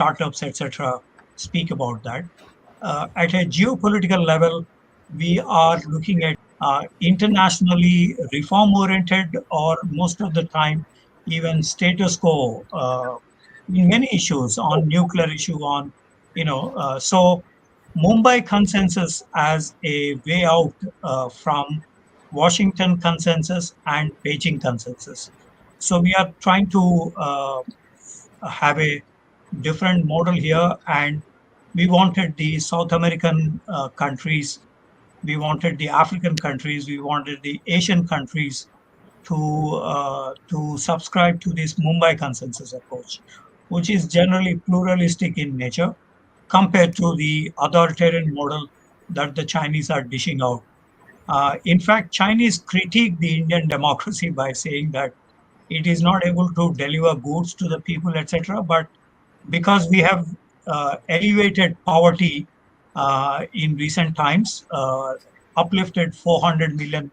startups, etc., speak about that. At a geopolitical level, we are looking at internationally reform-oriented, or most of the time, even status quo in many issues on nuclear issue, on so Mumbai consensus as a way out from Washington consensus and Beijing consensus. So we are trying to have a different model here, and we wanted the South American countries, we wanted the African countries, we wanted the Asian countries to subscribe to this Mumbai consensus approach, which is generally pluralistic in nature compared to the authoritarian model that the Chinese are dishing out. In fact, Chinese critique the Indian democracy by saying that it is not able to deliver goods to the people, etc. But because we have elevated poverty in recent times, uplifted 400 million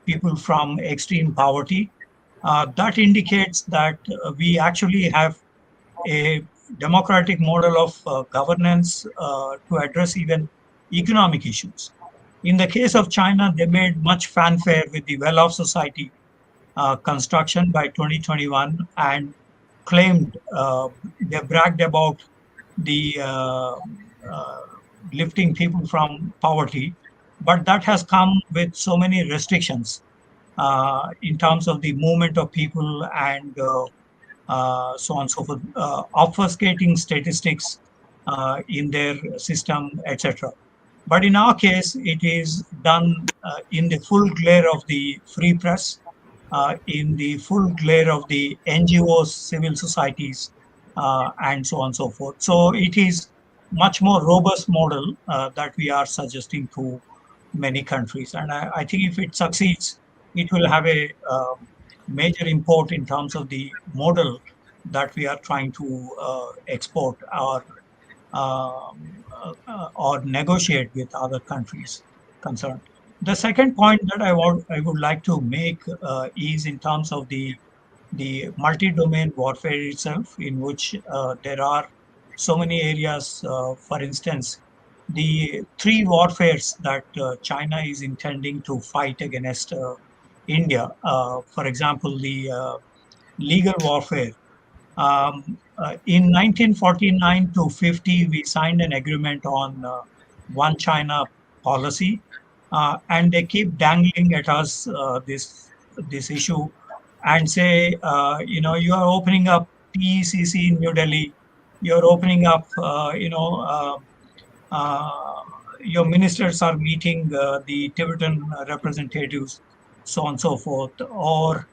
people from extreme poverty, that indicates that we actually have a democratic model of governance to address even economic issues. In the case of China, they made much fanfare with the well-off society construction by 2021 and claimed they bragged about the lifting people from poverty, but that has come with so many restrictions in terms of the movement of people and so on and so forth, obfuscating statistics in their system, etc. But in our case, it is done in the full glare of the free press, in the full glare of the NGOs, civil societies, and so on and so forth. So it is much more robust model that we are suggesting to many countries. And I think if it succeeds, it will have a major import in terms of the model that we are trying to export or negotiate with other countries concerned. The second point that I would like to make is in terms of the multi-domain warfare itself, in which there are so many areas. For instance, the three warfares that China is intending to fight against India. For example, the legal warfare. In 1949 to 50, we signed an agreement on one China policy, and they keep dangling at us this issue and say, you are opening up PECC in New Delhi, you're opening up, your ministers are meeting the Tibetan representatives, so on and so forth. Or,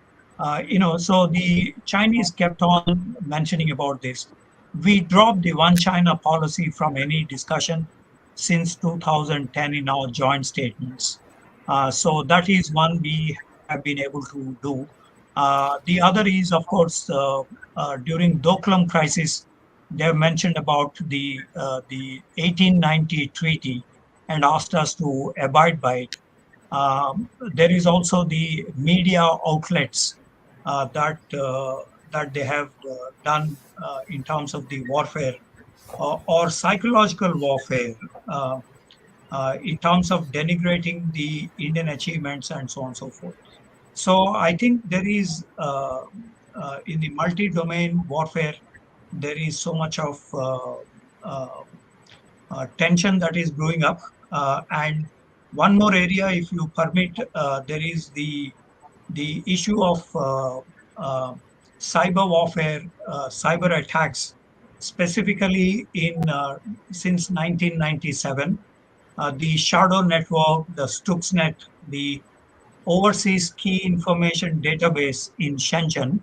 so the Chinese kept on mentioning about this. We dropped the one China policy from any discussion since 2010 in our joint statements. So that is one we have been able to do. The other is, of course, during Doklam crisis, they have mentioned about the 1890 treaty and asked us to abide by it. There is also the media outlets that they have done in terms of the warfare or psychological warfare in terms of denigrating the Indian achievements and so on and so forth. So I think there is in the multi-domain warfare, there is so much of tension that is brewing up. And one more area, if you permit, there is the issue of cyber warfare, cyber attacks, specifically in since 1997. The Shadow Network, the Stuxnet, the Overseas Key Information Database in Shenzhen,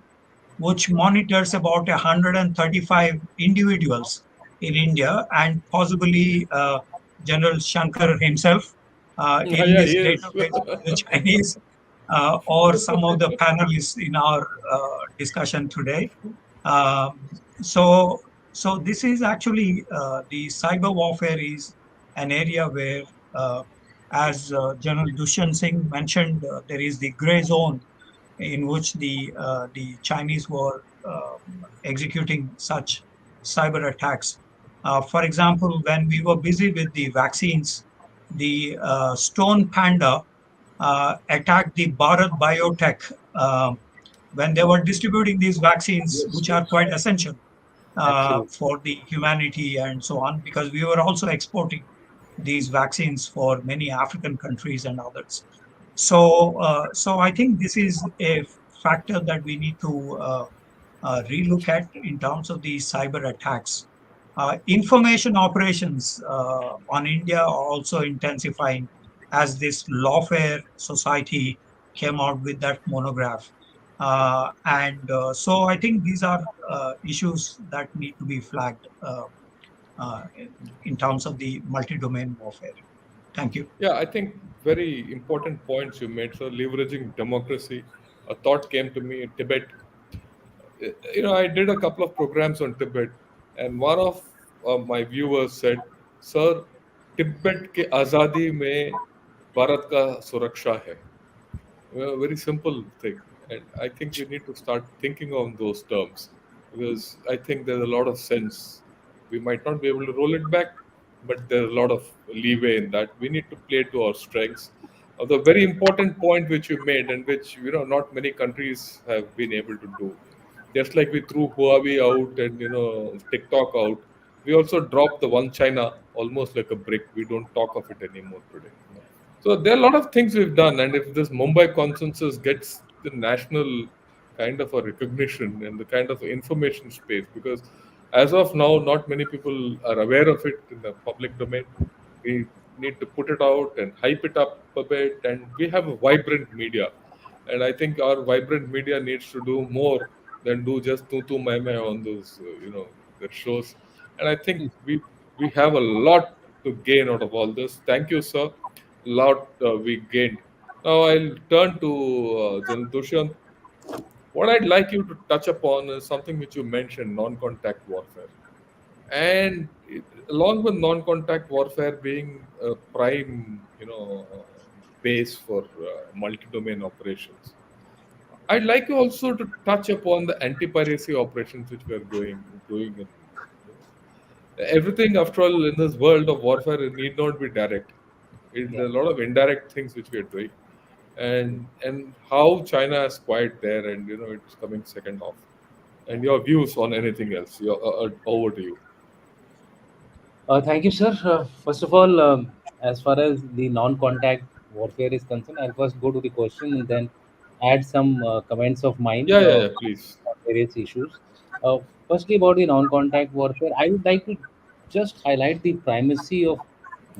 which monitors about 135 individuals in India, and possibly General Shankar himself in Yeah, this yes. database with the Chinese, or some of the panelists in our discussion today. So this is actually the cyber warfare is an area where, as General Dushyant Singh mentioned, there is the gray zone in which the Chinese were executing such cyber attacks. For example, when we were busy with the vaccines, the stone panda attacked the Bharat Biotech when they were distributing these vaccines, Yes, which are yes, quite essential absolutely. for the humanity and so on, because we were also exporting these vaccines for many African countries and others. So I think this is a factor that we need to relook at in terms of the cyber attacks. Information operations on India are also intensifying as this lawfare society came out with that monograph. And so I think these are issues that need to be flagged uh, in terms of the multi-domain warfare. Thank you. Yeah, I think very important points you made. So leveraging democracy, a thought came to me. Tibet. I did a couple of programs on Tibet, and one of my viewers said, "Sir, Tibet के आज़ादी में भारत का सुरक्षा है." A very simple thing, and I think we need to start thinking on those terms because I think there's a lot of sense. We might not be able to roll it back, but there's a lot of leeway in that. We need to play to our strengths. The very important point which you made, and which not many countries have been able to do, just like we threw Huawei out and TikTok out, we also dropped the one China almost like a brick. We don't talk of it anymore today. So there are a lot of things we've done, and if this Mumbai consensus gets the national kind of a recognition and the kind of information space, because as of now, not many people are aware of it in the public domain. We need to put it out and hype it up a bit, and we have a vibrant media, and I think our vibrant media needs to do more than do just tu tu mai mai on those their shows, and I think we have a lot to gain out of all this. Thank you, sir. Lot we gained. Now I'll turn to General Dushyant. What I'd like you to touch upon is something which you mentioned: non-contact warfare. And along with non-contact warfare being a prime, base for multi-domain operations, I'd like you also to touch upon the anti-piracy operations which we are doing. Everything, after all, in this world of warfare, it need not be direct. Yeah. There are a lot of indirect things which we are doing, and how China is quite there, and it's coming second off. And your views on anything else? Over to you. Thank you, sir. First of all, as far as the non-contact warfare is concerned, I'll first go to the question and then add some comments of mine Yeah, yeah, on yeah. Please. various issues. Uh, Firstly, about the non-contact warfare, I would like to just highlight the primacy of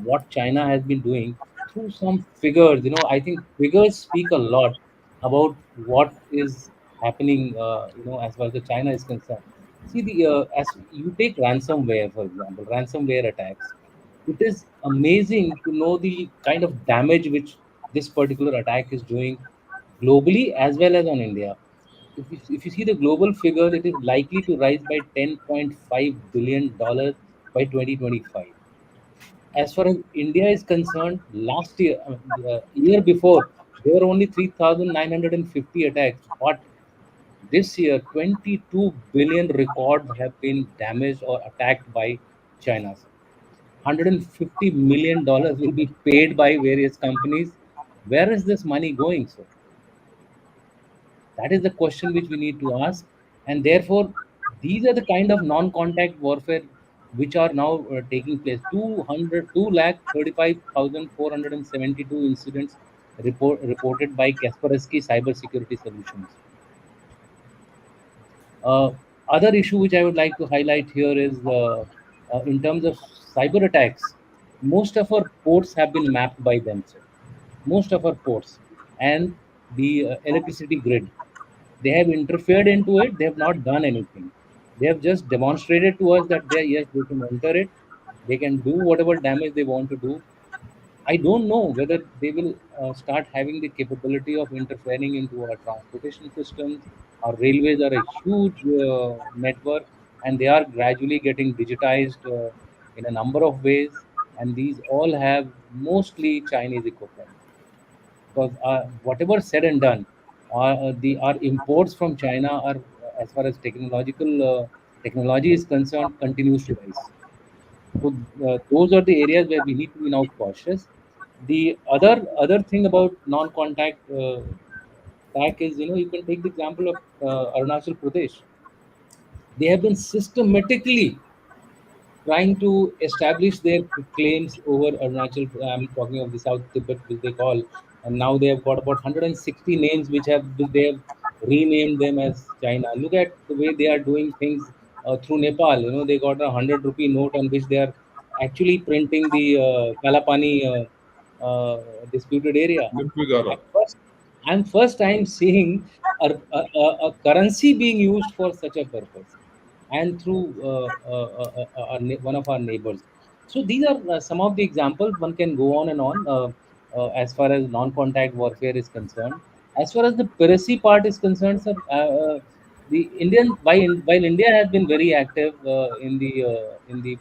what China has been doing through some figures. I think figures speak a lot about what is happening. As far as the China is concerned. See, the as you take ransomware, for example, ransomware attacks. It is amazing to know the kind of damage which this particular attack is doing globally as well as on India. If you see the global figure, it is likely to rise by $10.5 billion by 2025. As far as India is concerned, last year, the year before, there were only 3,950 attacks, but this year, 22 billion records have been damaged or attacked by China. $150 million will be paid by various companies. Where is this money going, sir? That is the question which we need to ask. And therefore, these are the kind of non-contact warfare which are now taking place. 2,35,472 incidents reported by Kaspersky Cybersecurity Solutions. Uh, Other issue which I would like to highlight here is in terms of cyber attacks, most of our ports have been mapped by them, sir. Most of our ports and the electricity grid. They have interfered into it. They have not done anything. They have just demonstrated to us that yes, they can enter it. They can do whatever damage they want to do. I don't know whether they will start having the capability of interfering into our transportation systems. Our railways are a huge network, and they are gradually getting digitized in a number of ways. And these all have mostly Chinese equipment because whatever said and done, our imports from China are, as far as technological technology is concerned, continues to rise. So those are the areas where we need to be now cautious. The other thing about non-contact attack is, you can take the example of Arunachal Pradesh. They have been systematically trying to establish their claims over Arunachal. I'm talking of the South Tibet, which they call, and now they have got about 160 names, which they have renamed them as China. Look at the way they are doing things through Nepal. They got a 100 rupee note on which they are actually printing the Kalapani disputed area. Limpugara. I'm first, I'm first time seeing a currency being used for such a purpose, and through one of our neighbors. So these are some of the examples. One can go on and on as far as non-contact warfare is concerned. As far as the piracy part is concerned, sir, the while India has been very active in the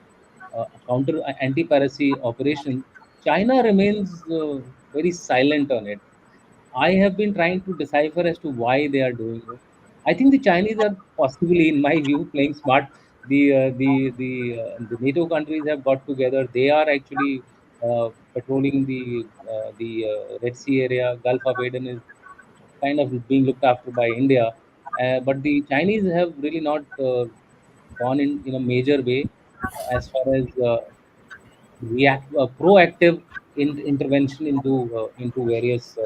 counter anti-piracy operation, China remains very silent on it. I have been trying to decipher as to why they are doing it. I think the Chinese are possibly, in my view, playing smart. The NATO countries have got together. They are actually patrolling the Red Sea area. Gulf of Aden is kind of being looked after by India, but the Chinese have really not gone in a major way as far as proactive intervention into various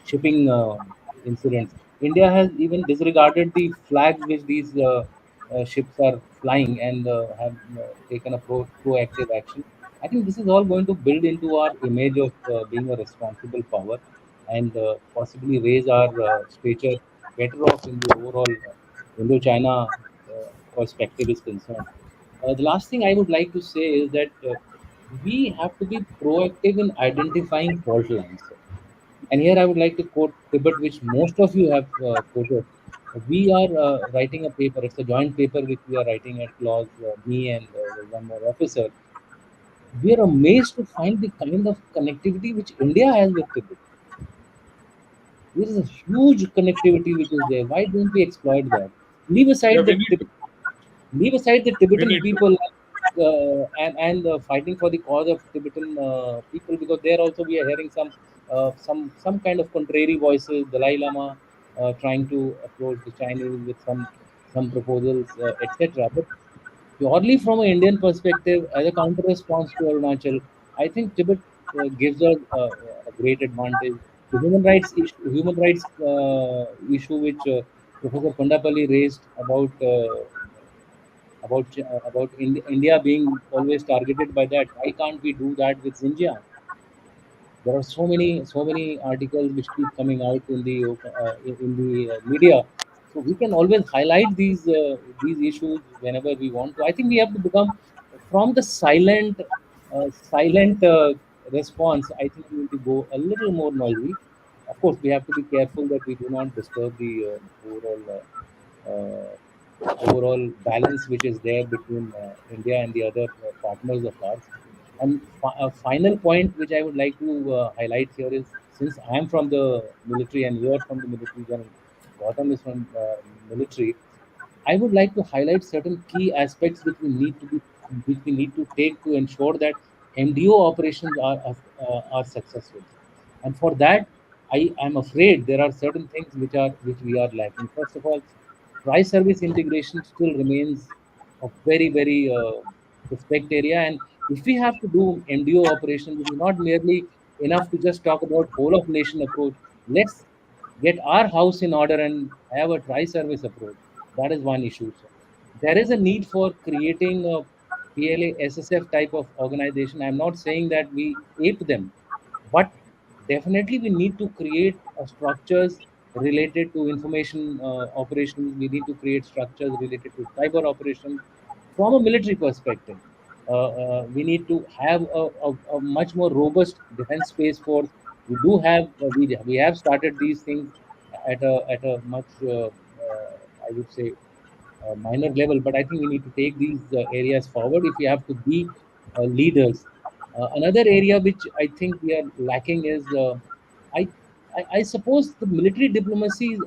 shipping incidents. India has even disregarded the flags which these ships are flying, and have taken a proactive action. I think this is all going to build into our image of being a responsible power, and possibly raise our stature better off in the overall Indo-China perspective is concerned. The last thing I would like to say is that we have to be proactive in identifying fault lines. And here I would like to quote Tibet, which most of you have quoted. We are writing a paper. It's a joint paper which we are writing at clause, me and one more officer. We are amazed to find the kind of connectivity which India has with Tibet. There is a huge connectivity which is there. Why don't we exploit that? Leave Yeah, aside we the need to. leave aside the We Tibetan need to. people, and fighting for the cause of Tibetan people, because there also we are hearing some kind of contrary voices. Dalai Lama trying to approach the Chinese with some proposals, etc. But purely from an Indian perspective, as a counter response to Arunachal, I think Tibet gives us a great advantage. The human rights issue which Professor Kondapalli raised about India being always targeted by that. Why can't we do that with Xinjiang? There are so many articles which keep coming out in the media, so we can always highlight these issues whenever we want to. I think we have to become from the silent response. I think we need to go a little more noisy. Of course, we have to be careful that we do not disturb the overall balance which is there between India and the other partners of ours. And a final point which I would like to highlight here is, since I am from the military and you are from the military, and Gautam is from military, I would like to highlight certain key aspects which we need to take to ensure that MDO operations are successful. And for that, I am afraid there are certain things which we are lacking. First of all, price service integration still remains a very suspect area. And if we have to do MDO operations, it is not merely enough to just talk about whole of nation approach. Let's get our house in order and have a tri service approach. That is one issue, sir. There is a need for creating a PLA SSF type of organization. I'm not saying that we ape them, but definitely we need to create structures related to information operations. We need to create structures related to cyber operations from a military perspective. We need to have a much more robust defense space force. We have started these things at a much I would say minor level, but I think we need to take these areas forward if we have to be leaders. Another area which I think we are lacking is, I suppose the military diplomacy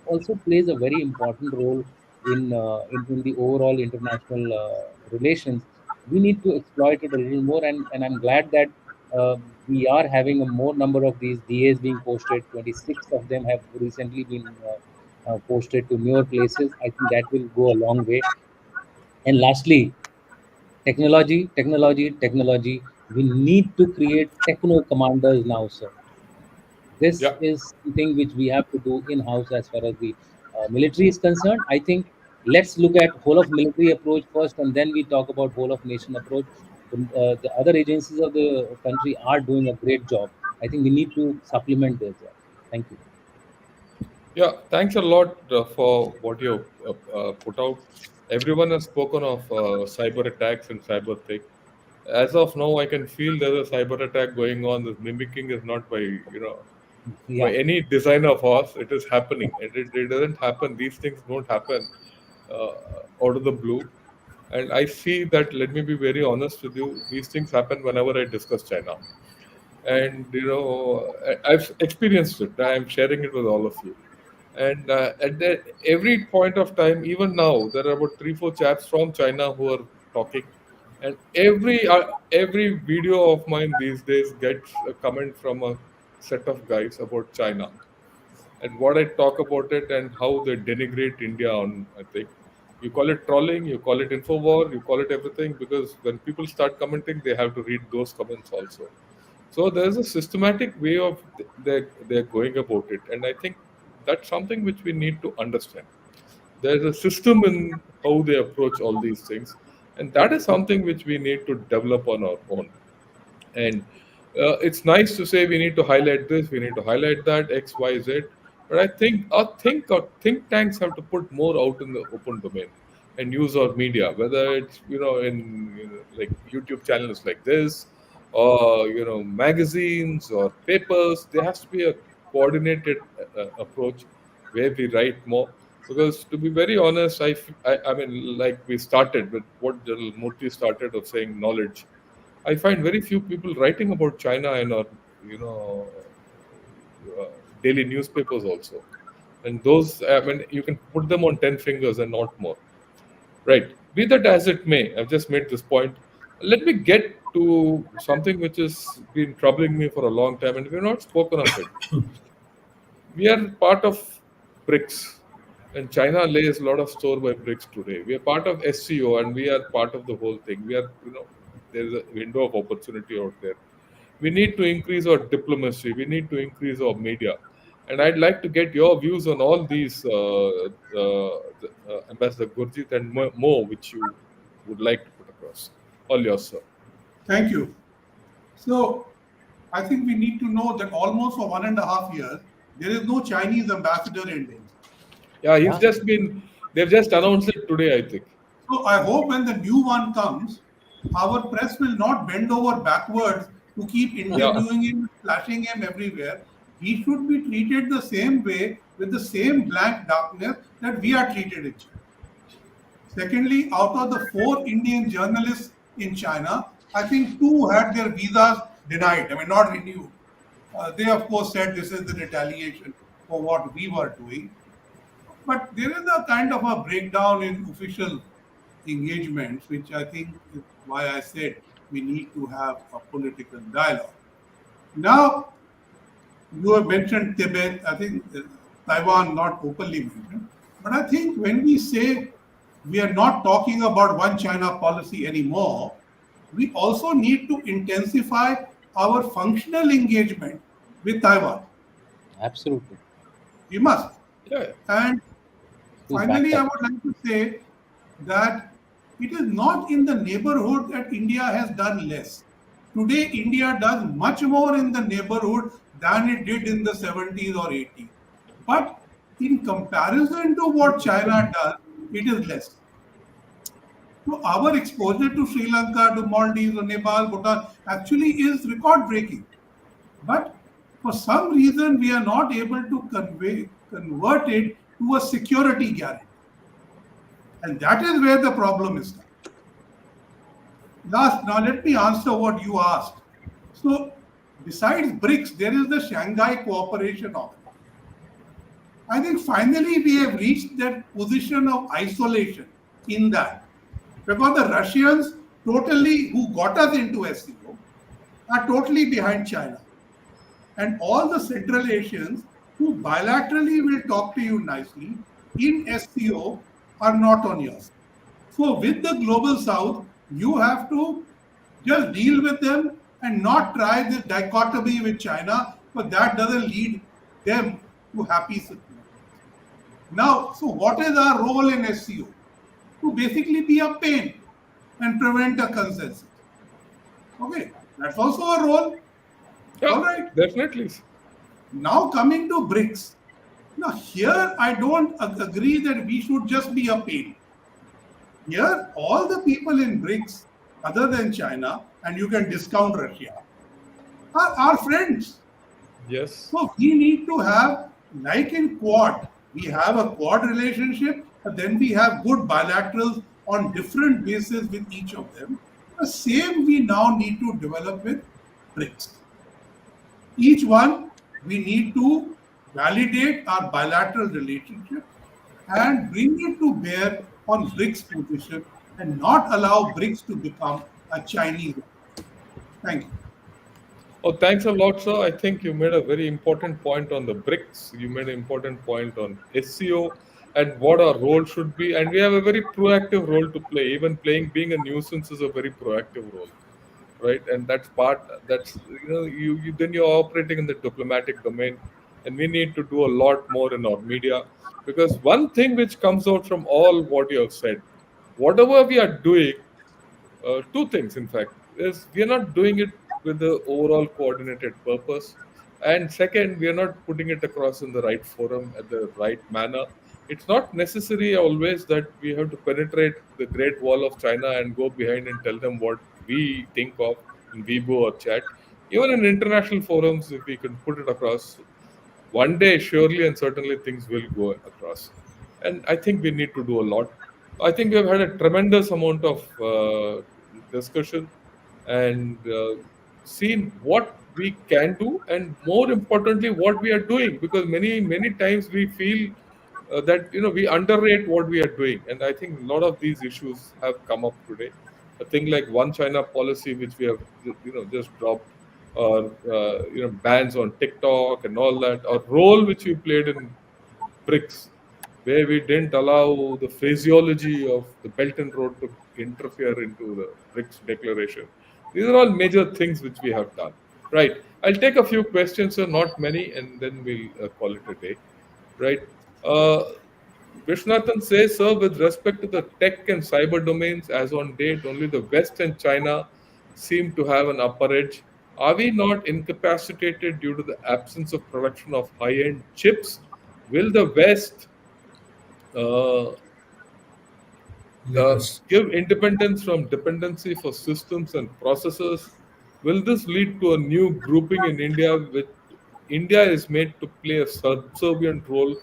also plays a very important role in the overall international relations. We need to exploit it a little more, and I'm glad that uh, we are having a more number of these DAs being posted. 26 of them have recently been posted to newer places. I think that will go a long way. And lastly, technology, technology, technology. We need to create techno commanders now, sir. This Yeah, is something which we have to do in house as far as the military is concerned. I think let's look at whole of military approach first, and then we talk about whole of nation approach. The other agencies of the country are doing a great job. I think we need to supplement their job. Thank you. yeah. Thanks a lot for what you put out. Everyone has spoken of cyber attacks and cyber thing. As of now, I can feel there's a cyber attack going on. This mimicking is not by by Yeah, any design of ours. It is happening. It doesn't happen. These things don't happen uh, out of the blue. And I see that. Let me be very honest with you. These things happen whenever I discuss China, and I've experienced it. I'm sharing it with all of you. And every point of time, even now, there are about 3, 4 chaps from China who are talking, and every video of mine these days gets a comment from a set of guys about China and what I talk about it and how they denigrate India on. I think you call it trolling, you call it infowar, you call it everything because when people start commenting, they have to read those comments also. So there's a systematic way of they're going about it, and I think that's something which we need to understand. There's a system in how they approach all these things, and that is something which we need to develop on our own. And it's nice to say we need to highlight this, we need to highlight that, X, Y, Z. But I think our think tanks have to put more out in the open domain and use our media, whether it's in like YouTube channels like this, or magazines or papers. There has to be a coordinated approach where we write more. Because to be very honest, I mean, like we started with what General Murthy started of saying knowledge. I find very few people writing about China in our, you know, uh, daily newspapers also. And those, I mean, you can put them on 10 fingers and not more. Right. Be that as it may, I've just made this point. Let me get to something which has been troubling me for a long time, and we've not spoken of it. We are part of BRICS, and China lays a lot of store by BRICS today. We are part of SCO, and we are part of the whole thing. We are, there's a window of opportunity out there. We need to increase our diplomacy. We need to increase our media. And I'd like to get your views on all these, Ambassador Gurjit and Mo, which you would like to put across. All yours, sir. Thank you. So I think we need to know that almost for 1.5 years, there is no Chinese ambassador in India. Yeah, yeah, they've just announced it today, I think. So I hope when the new one comes, our press will not bend over backwards to keep interviewing him, flashing him everywhere. He should be treated the same way with the same blank darkness that we are treated in China. Secondly, out of the 4 Indian journalists in China, I think 2 had their visas denied, I mean, not renewed. They, of course, said this is the retaliation for what we were doing. But there is a kind of a breakdown in official engagements, which I think is why I said we need to have a political dialogue. Now, you have mentioned Tibet, I think Taiwan not openly mentioned, but I think when we say we are not talking about one China policy anymore, we also need to intensify our functional engagement with Taiwan. absolutely. We must. Yeah. And Who's finally, backed I up? would like to say that it is not in the neighborhood that India has done less. Today, India does much more in the neighborhood than it did in the 70s or 80s. But in comparison to what China does, it is less. So our exposure to Sri Lanka, to Maldives, or Nepal, Bhutan actually is record breaking. But for some reason, we are not able to convert it to a security guarantee. And that is where the problem is. Now let me answer what you asked. So, besides BRICS, there is the Shanghai Cooperation Organization. I think finally we have reached that position of isolation in that. Because the Russians totally, who got us into SCO, are totally behind China. And all the Central Asians who bilaterally will talk to you nicely in SCO are not on yours. So with the global south, you have to just deal with them and not try this dichotomy with China, but that doesn't lead them to happy situations. Now, so what is our role in SCO? To basically be a pain and prevent a consensus. Okay, that's also a role. Yeah, All right. definitely. Now coming to BRICS. Now here I don't agree that we should just be a pain. Here, all the people in BRICS, other than China, and you can discount Russia, are our friends. Yes. So we need to have, like in Quad, we have a Quad relationship, but then we have good bilaterals on different bases with each of them. The same we now need to develop with BRICS. Each one, we need to validate our bilateral relationship and bring it to bear on BRICS position and not allow BRICS to become a Chinese. Thank you. Oh, thanks a lot, sir. I think you made a very important point on the BRICS. You made an important point on SCO and what our role should be. And we have a very proactive role to play. Even being a nuisance is a very proactive role, right? And that's then you're operating in the diplomatic domain. And we need to do a lot more in our media. Because one thing which comes out from all what you have said, whatever we are doing, two things, in fact, is we are not doing it with the overall coordinated purpose. And second, we are not putting it across in the right forum at the right manner. It's not necessary always that we have to penetrate the Great Wall of China and go behind and tell them what we think of in Weibo or chat. Even in international forums, if we can put it across, one day surely and certainly things will go across. And I think we need to do a lot. I think we have had a tremendous amount of discussion and seen what we can do, and more importantly, what we are doing. Because many times we feel that we underrate what we are doing, and I think a lot of these issues have come up today. A thing like one China policy, which we have just dropped, or bans on TikTok and all that, or role which we played in BRICS, where we didn't allow the phraseology of the Belt and Road to interfere into the BRICS declaration. These are all major things which we have done. Right. I'll take a few questions, sir, not many, and then we'll call it a day. Right. Vishnathan says, sir, with respect to the tech and cyber domains, as on date, only the West and China seem to have an upper edge. Are we not incapacitated due to the absence of production of high-end chips? Will the West give independence from dependency for systems and processors? Will this lead to a new grouping in India, which India is made to play a subservient role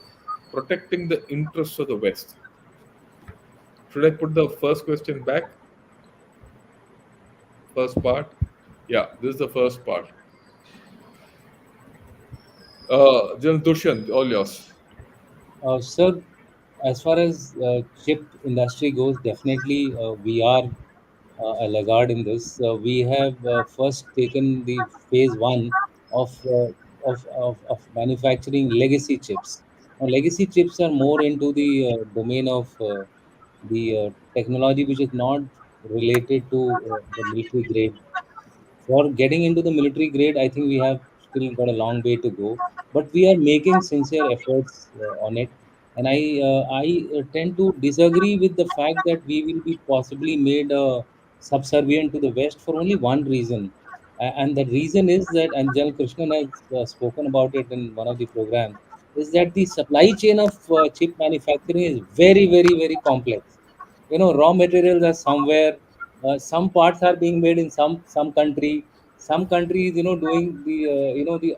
protecting the interests of the West? Should I put the first question back? First part? Yeah, this is the first part. General Dushyant, all yours. Sir, as far as chip industry goes, definitely we are a laggard in this. We have first taken the phase one of, of manufacturing legacy chips. Now, legacy chips are more into the domain of the technology which is not related to the military grade. For getting into the military grade, I think we have still got a long way to go, but we are making sincere efforts on it. And I tend to disagree with the fact that we will be possibly made subservient to the West for only one reason. And the reason is that, and General Krishnan has spoken about it in one of the programs, is that the supply chain of chip manufacturing is very, very, very complex. Raw materials are somewhere, some parts are being made in some country, some countries doing the the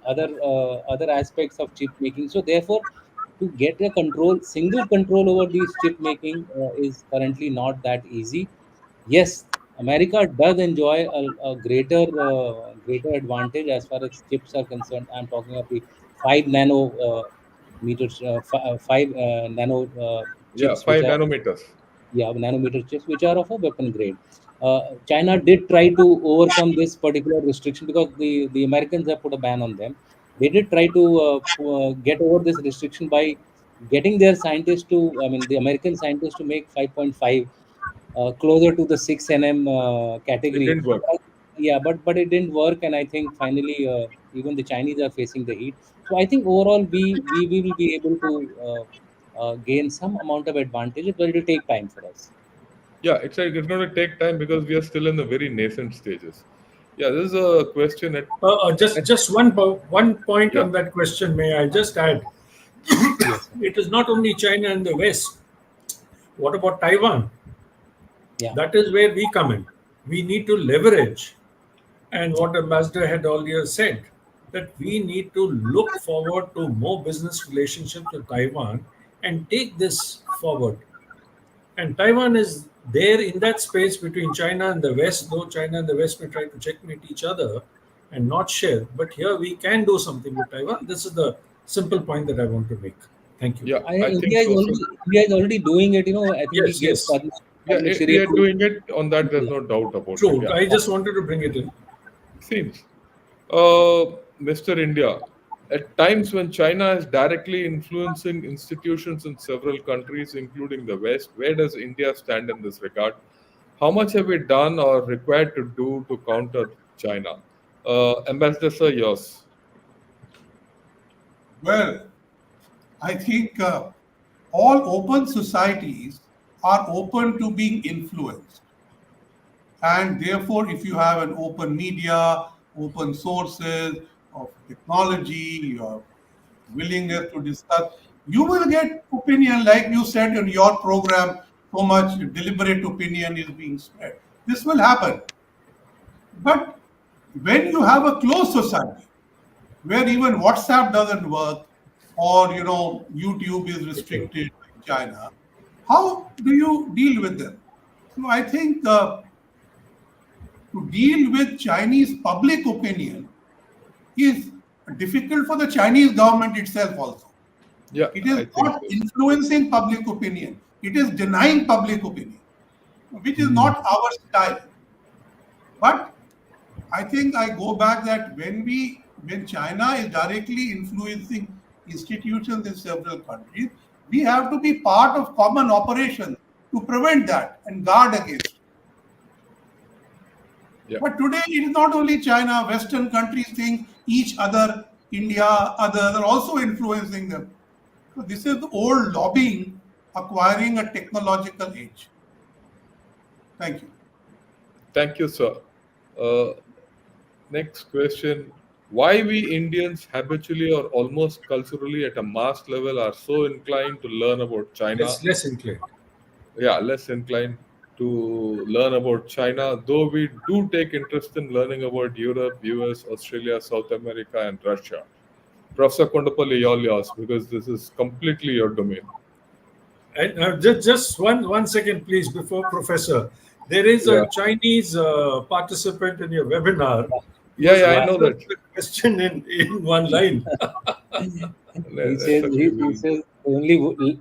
other aspects of chip making. So therefore, to get a single control over these chip making is currently not that easy. Yes, America does enjoy a greater advantage as far as chips are concerned. I'm talking of the 5 nano meters, 5 nano Yeah, chips, which 5 are nanometers. nanometer chips, which are of a weapon grade. China did try to overcome this particular restriction because the Americans have put a ban on them. They did try to get over this restriction by getting their scientists to, I mean, the American scientists to make 5.5 closer to the 6 nm It category. didn't work. Yeah, but it didn't work, and I think finally even the Chinese are facing the heat. So I think overall we will be able to gain some amount of advantage, but it will take time for us. Yeah, it's going to take time because we are still in the very nascent stages. Yeah, this is a question Just one point yeah, on that question. May I just add? Yes. It is not only China and the West. What about Taiwan? Yeah. That is where we come in. We need to leverage, and what Ambassador had earlier said, that we need to look forward to more business relationships with Taiwan and take this forward. And Taiwan is there in that space between China and the West, though China and the West may try to checkmate each other and not share. But here we can do something with Taiwan. This is the simple point that I want to make. Thank you. yeah, I think India is so. already doing it. I think we Yes, gave yes. Yeah, Padma we Shri are to doing it on that. There's India. no doubt about it. True. Yeah, I just wanted to bring it in. seems. Mr. India, at times when China is directly influencing institutions in several countries, including the West, where does India stand in this regard? How much have we done or required to do to counter China? Ambassador Sir, yours. Well, I think all open societies are open to being influenced. And therefore, if you have an open media, open sources of technology, your willingness to discuss, you will get opinion, like you said in your program, so much deliberate opinion is being spread. This will happen. But when you have a closed society, where even WhatsApp doesn't work, or YouTube is restricted in China, how do you deal with them? So I think to deal with Chinese public opinion is difficult for the Chinese government itself also. Yeah, It is I think not so. influencing public opinion. It is denying public opinion, which is not our style. But I think I go back that when China is directly influencing institutions in several countries, we have to be part of common operations to prevent that and guard against. Yeah. But today it is not only China, Western countries think each other, India, others are also influencing them. So this is the old lobbying acquiring a technological age. Thank you. Thank you, sir. Next question. Why we Indians habitually or almost culturally at a mass level are so inclined to learn about China? Less inclined. Yeah, less inclined to learn about China, though we do take interest in learning about Europe, US, Australia, South America, and Russia. Professor Kondapalli, all yours, because this is completely your domain. And just one second, please, before Professor. There is Yeah. a Chinese participant in your webinar. Yeah, who's I know answered that. the question in one line. He That's says okay. he says only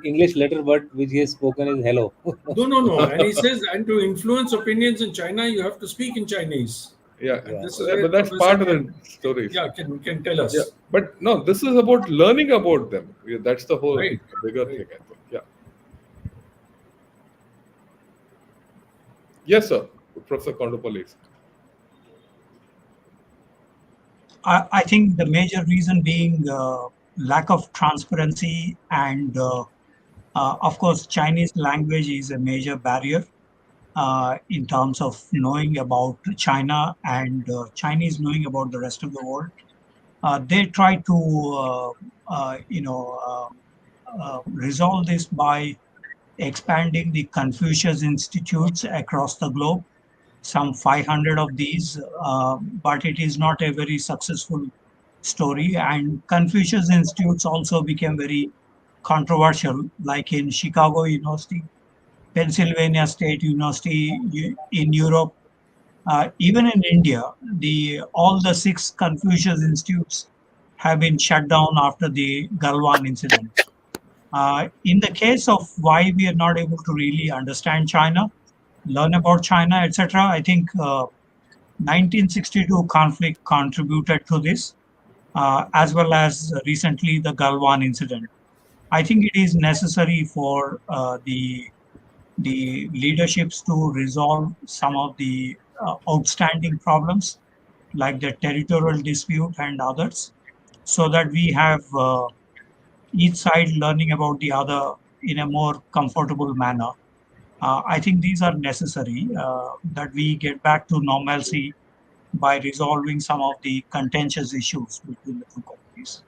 English letter word which he has spoken is hello. No. And he says, and to influence opinions in China, you have to speak in Chinese. Yeah, And this is yeah, where but that's Professor part of the can, stories. can tell us. Yeah, but no, this is about learning about them. Yeah, that's the whole Right, bigger right. thing, I think. Yeah. Yes, sir. Professor Kondapalli. I think the major reason being lack of transparency and of course Chinese language is a major barrier in terms of knowing about China and Chinese knowing about the rest of the world. They try to resolve this by expanding the Confucius Institutes across the globe, some 500 of these, but it is not a very successful story. And Confucius Institutes also became very controversial, like in Chicago University, Pennsylvania State University in Europe, even in India. All the 6 Confucius Institutes have been shut down after the Galwan incident. In the case of why we are not able to really understand China, learn about China, etc., I think 1962 conflict contributed to this, as well as recently the Galwan incident. I think it is necessary for the leaderships to resolve some of the outstanding problems like the territorial dispute and others, so that we have each side learning about the other in a more comfortable manner. I think these are necessary that we get back to normalcy by resolving some of the contentious issues between the two countries.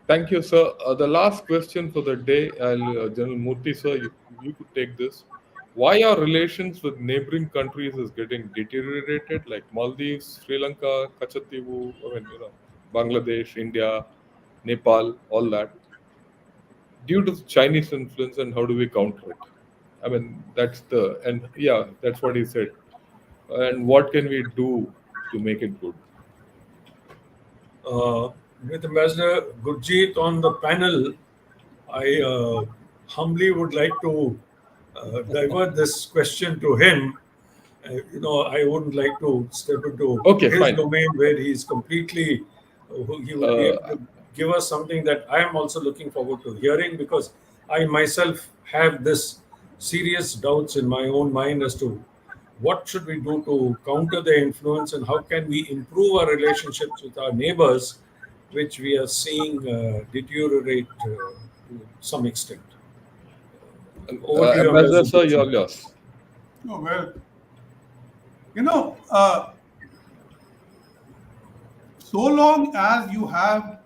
Thank you, sir. The last question for the day, General Murthy, sir, you could take this. Why our relations with neighboring countries is getting deteriorated, like Maldives, Sri Lanka, Kachativu, Bangladesh, India, Nepal, all that, due to Chinese influence, and how do we counter it? That's what he said. And what can we do to make it good? With Ambassador Gurjeet on the panel, I humbly would like to divert this question to him. I wouldn't like to step into his domain where he's completely, he would be able to give us something that I am also looking forward to hearing, because I myself have this serious doubts in my own mind as to what should we do to counter the influence and how can we improve our relationships with our neighbors, which we are seeing deteriorate to some extent. Ambassador, sir, you're yours. Oh, well, so long as you have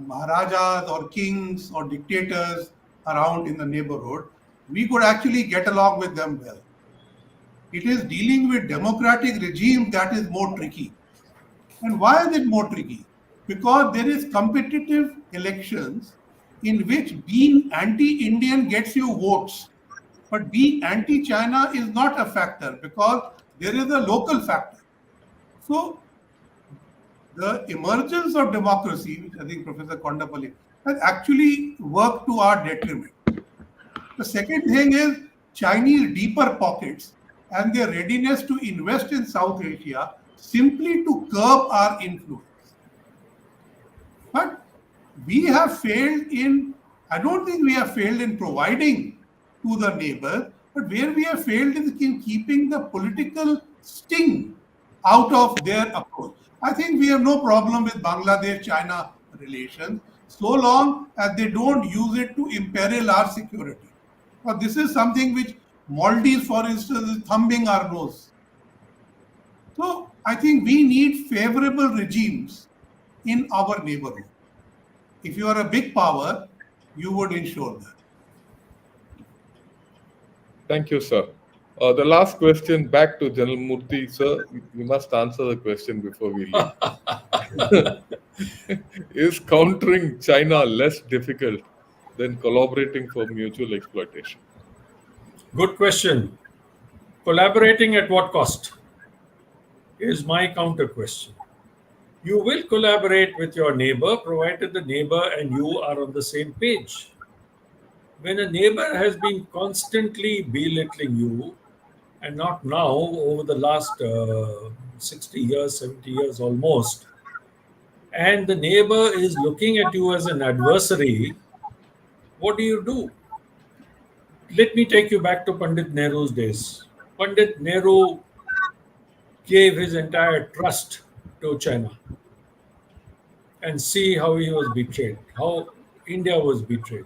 Maharajas or kings or dictators around in the neighborhood, we could actually get along with them well. It is dealing with democratic regimes that is more tricky. And why is it more tricky? Because there is competitive elections in which being anti-Indian gets you votes, but being anti-China is not a factor because there is a local factor. So the emergence of democracy, which I think Professor Kondapalli has actually worked to our detriment. The second thing is Chinese deeper pockets and their readiness to invest in South Asia simply to curb our influence. But we have failed in, I don't think we have failed in providing to the neighbors, but where we have failed is in keeping the political sting out of their approach. I think we have no problem with Bangladesh-China relations so long as they don't use it to imperil our security. But this is something which Maldives, for instance, is thumbing our nose. So I think we need favorable regimes in our neighborhood. If you are a big power, you would ensure that. Thank you, sir. The last question back to General Murthy, sir. You must answer the question before we leave. Is countering China less difficult than collaborating for mutual exploitation? Good question. Collaborating at what cost is my counter question. You will collaborate with your neighbor provided the neighbor and you are on the same page. When a neighbor has been constantly belittling you, and not now, over the last 60 years, 70 years almost, and the neighbor is looking at you as an adversary, what do? Let me take you back to Pandit Nehru's days. Pandit Nehru gave his entire trust to China. And see how he was betrayed, how India was betrayed.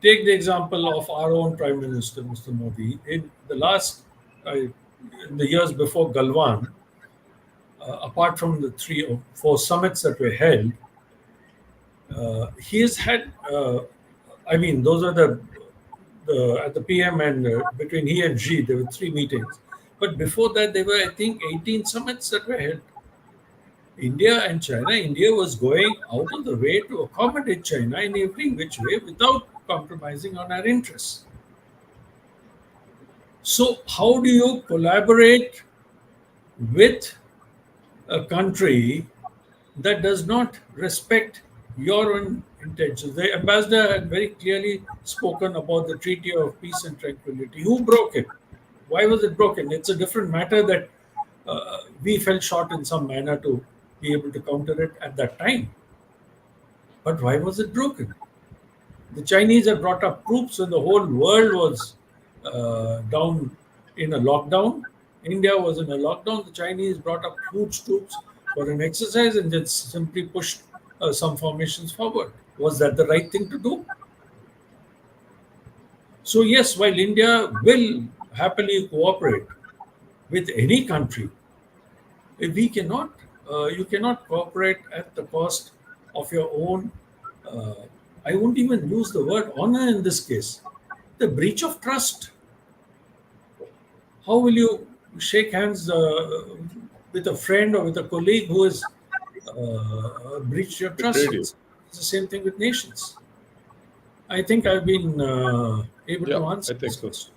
Take the example of our own Prime Minister, Mr. Modi. In the years before Galwan, apart from the 3 or 4 summits that were held, he has had, those are at the PM and between he and Xi, there were 3 meetings. But before that, there were, I think, 18 summits that were held. India and China, India was going out of the way to accommodate China in every which way without compromising on our interests. So how do you collaborate with a country that does not respect your own intentions. The ambassador had very clearly spoken about the Treaty of Peace and Tranquility. Who broke it? Why was it broken? It's a different matter that we fell short in some manner to be able to counter it at that time. But why was it broken? The Chinese had brought up troops when the whole world was down in a lockdown. India was in a lockdown. The Chinese brought up huge troops for an exercise and just simply pushed some formations forward. Was that the right thing to do? So yes, while India will happily cooperate with any country, we cannot, you cannot cooperate at the cost of your own. I won't even use the word honor in this case. The breach of trust. How will you shake hands with a friend or with a colleague who has breached your trust? Betrayed you. It's the same thing with nations. I think I've been able to answer I think this so. question.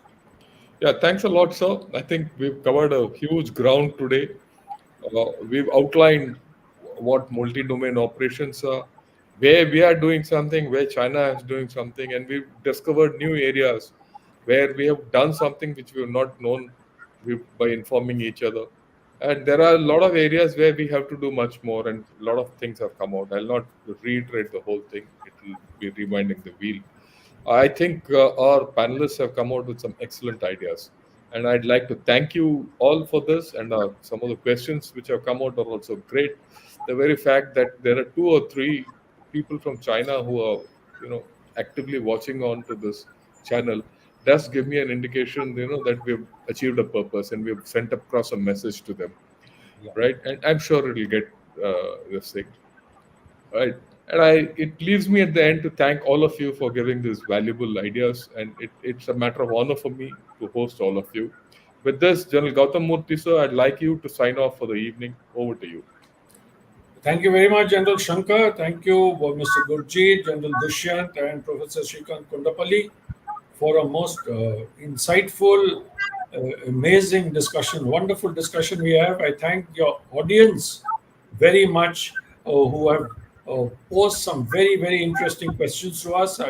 Yeah, thanks a lot, sir. I think we've covered a huge ground today. We've outlined what multi-domain operations are, where we are doing something, where China is doing something, and we've discovered new areas where we have done something which we have not known by informing each other. And there are a lot of areas where we have to do much more, and a lot of things have come out. I'll not reiterate the whole thing, it will be reminding the wheel. I think our panelists have come out with some excellent ideas. And I'd like to thank you all for this. And some of the questions which have come out are also great. The very fact that there are 2 or 3 people from China who are, actively watching on to this channel does give me an indication, that we've achieved a purpose and we've sent across a message to them, Yeah. right? And I'm sure it'll get this thing, right? And it leaves me at the end to thank all of you for giving these valuable ideas, and it's a matter of honor for me to host all of you. With this, General Gautam Murthy, sir, I'd like you to sign off for the evening. Over to you. Thank you very much, General Shankar. Thank you, Mr. Gurjeet, General Dushyant, and Professor Shrikant Kundapalli for a most insightful, amazing discussion, wonderful discussion we have. I thank your audience very much who have posed some very, very interesting questions to us.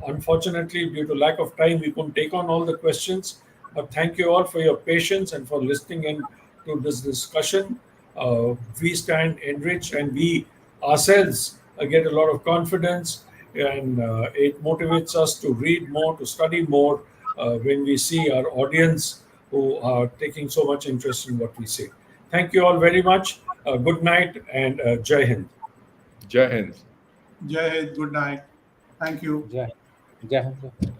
Unfortunately, due to lack of time, we couldn't take on all the questions. But thank you all for your patience and for listening in to this discussion. We stand enriched, and we ourselves get a lot of confidence, and it motivates us to read more, to study more when we see our audience who are taking so much interest in what we say. Thank you all very much. Good night and Jai Hind. Jai Hind. Jai Hind, good night. Thank you. Jai Hind.